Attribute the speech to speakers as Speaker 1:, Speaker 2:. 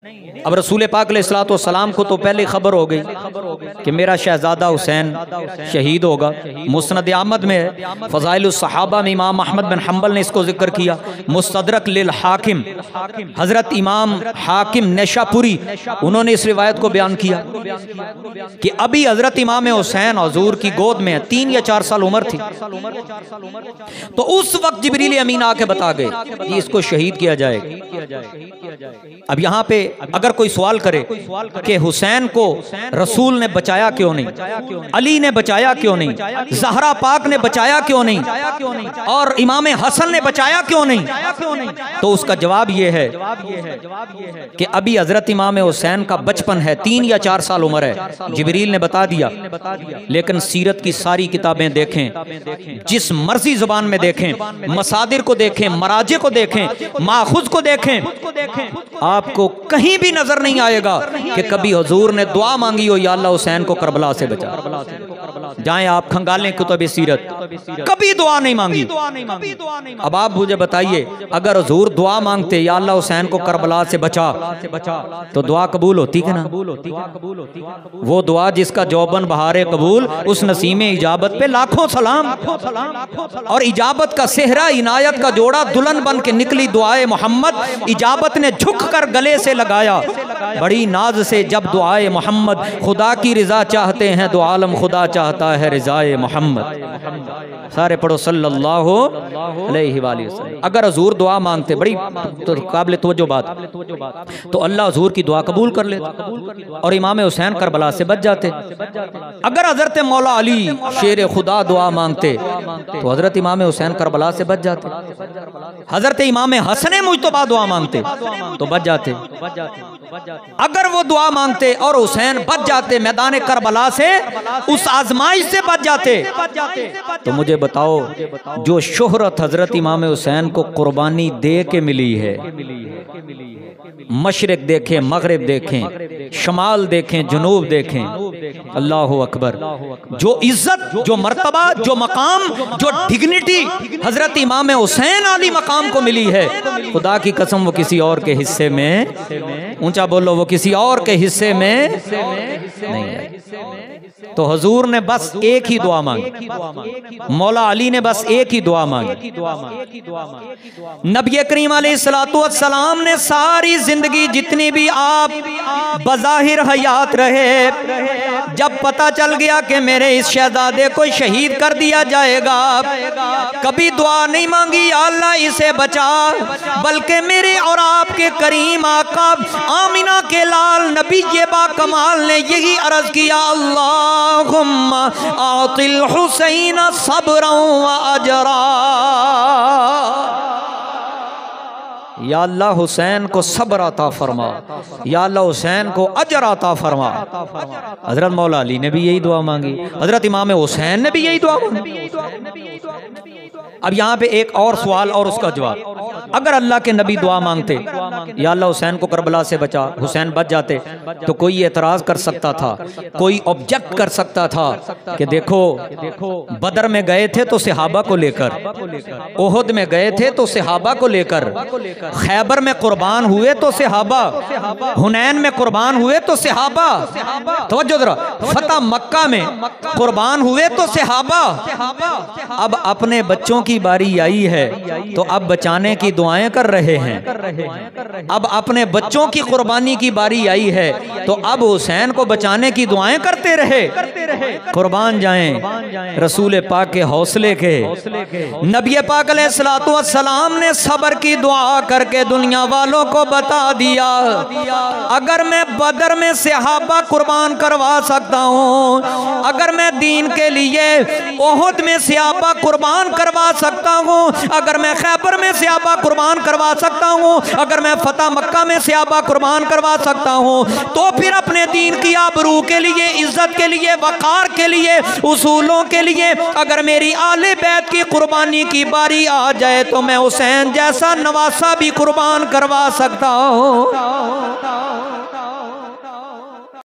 Speaker 1: अब रसूल पाक अलैहिस्सलाम को तो पहले खबर हो गई कि मेरा शहजादा हुसैन शहीद होगा। मुस्नद अहमद में है, फ़ज़ाइलुस सहाबा में इमाम अहमद बिन हम्बल ने इसको जिक्र किया। मुस्तदरक लिल हाकिम, हज़रत इमाम हाकिम नेशापुरी, उन्होंने इस रिवायत को बयान किया कि अभी हज़रत इमाम हुसैन हुजूर की गोद में 3 या 4 साल उम्र थी। तो उस वक्त जिब्रील अमीन आके बता गए कि इसको शहीद किया जाएगा। अब यहाँ पे अगर कोई सवाल करे कि हुसैन को रसूल ने बचाया क्यों नहीं, अली ने बचाया क्यों नहीं, ज़हरा पाक ने बचाया क्यों नहीं, और इमाम हसन ने बचाया क्यों नहीं, तो उसका जवाब ये है कि अभी हजरत इमाम हुसैन का बचपन है, 3 या 4 साल उम्र है। जिब्रील ने बता दिया, लेकिन सीरत की सारी किताबें देखें, जिस मर्जी जुबान में देखें, मसादिर को देखें, मराजे को देखें, माखुज को देखें, आपको कहीं भी नजर नहीं आएगा कि कभी हुजूर ने दुआ मांगी हो, या अल्लाह हुसैन को करबला से बचा। जाएं आप खंगालें कुतुब सीरत, कभी दुआ नहीं मांगी। अब आप मुझे बताइए, अगर हुजूर दुआ मांगते या अल्लाह हुसैन को करबला से बचा, तो दुआ कबूल होती कि ना? वो दुआ जिसका जौबन बहारे कबूल, उस नसीम इजाबत पे लाखों सलाम। और इजाबत का सेहरा, इनायत का जोड़ा दुल्हन बन के निकली दुआए मोहम्मद। इजाबत ने झुक कर गले से लगाया बड़ी नाज से जब दुआए मोहम्मद। खुदा की रिजा चाहते हैं दो आलम, खुदा चाहता है रिजाए मोहम्मद। सारे पढ़ो सल्लल्लाहु अलैहि वसल्लम। अगर हुजूर दुआ मांगते, बड़ी तो काबिल तवज्जो बात, तो अल्लाह हुजूर की दुआ कबूल कर लेता और इमाम हुसैन करबला से बच जाते। अगर हजरत मौला अली शेर खुदा दुआ मांगते, तो हजरत इमाम हुसैन करबला से बच जाते। हजरत इमाम हसन मुज्तबा दुआ मांगते तो बच जाते। अगर वो दुआ मांगते और हुसैन बच जाते मैदान करबला से, उस आजमाइश से बच जाते, तो मुझे बताओ, जो शोहरत हजरत इमाम हुसैन को कुर्बानी दे के मिली है, मशरिक देखें, मगरिब देखें, शमाल देखें, जुनूब देखें, अल्लाह अकबर, जो इज्जत, जो मर्तबा, जो मकाम, जो डिग्निटी हजरत इमाम हुसैन आली मकाम को मिली है, खुदा की कसम वो किसी और के हिस्से में, ऊंचा बोलो, वो किसी और के हिस्से में नहीं है। तो हुजूर ने बस एक ही दुआ मांगी, मौला अली ने बस एक ही दुआ मांगी। नबी करीम अलैहिस्सलातु वस्सलाम ने सारी जिंदगी, जितनी भी आप बज़ाहिर हयात रहे, जब पता चल गया कि मेरे इस शहजादे को शहीद कर दिया जाएगा, कभी दुआ नहीं मांगी या अल्लाह इसे बचा, बल्कि मेरे और आपके करीम आका आमिना के लाल नबी ये बा कमाल ने यही अर्ज किया, अल्लाहुम्मा आतिल हुसैन सब्रन व अजरा। या अल्लाह हुसैन को सब्र अता फरमा, या अल्लाह हुसैन को अजर अता फरमा। हजरत मौला अली ने भी यही दुआ मांगी, हजरत इमाम हुसैन ने भी यही दुआ मांगी। अब यहाँ पे एक और सवाल और उसका जवाब, अगर अल्लाह के नबी दुआ मांगते या अल्लाह हुसैन को करबला से बचा, हुसैन बच जाते, तो कोई एतराज कर सकता था, कोई ऑब्जेक्ट कर सकता था कि देखो बदर में गए थे तो सहाबा को लेकर, ओहद में गए थे तो सहाबा को लेकर, खैबर में कुर्बान हुए तो सहाबा, हुनैन में कुर्बान हुए तो सहाबा, तवज्जो जरा, फतह मक्का में कुर्बान हुए तो सहाबा। अब अपने बच्चों की बारी आई है तो अब बचाने की दुआएं कर रहे हैं। अब अपने बच्चों की कुर्बानी की बारी आई है तो अब हुसैन को बचाने की दुआएं करते रहे। कुर्बान जाएं रसूल पाक के हौसले के। नबी पाक अलैहिस्सलातु वस्सलाम ने सब्र की दुआ करके दुनिया वालों को बता दिया, अगर मैं बदर में सहाबा कुर्बान करवा सकता हूँ, अगर मैं दीन के लिए ओहद में सहाबा कुर्बान करवा सकता हूँ, अगर मैं खैबर में सहाबा कुर्बान करवा सकता हूँ, अगर मैं फतह मक्का में सहाबा कुर्बान करवा सकता हूँ, तो फिर अपने दीन की आबरू के लिए, इज्जत के लिए, वकार के लिए, उसूलों के लिए अगर मेरी आले बैत की कुर्बानी की बारी आ जाए तो मैं हुसैन जैसा नवासा भी कुर्बान करवा सकता हूँ।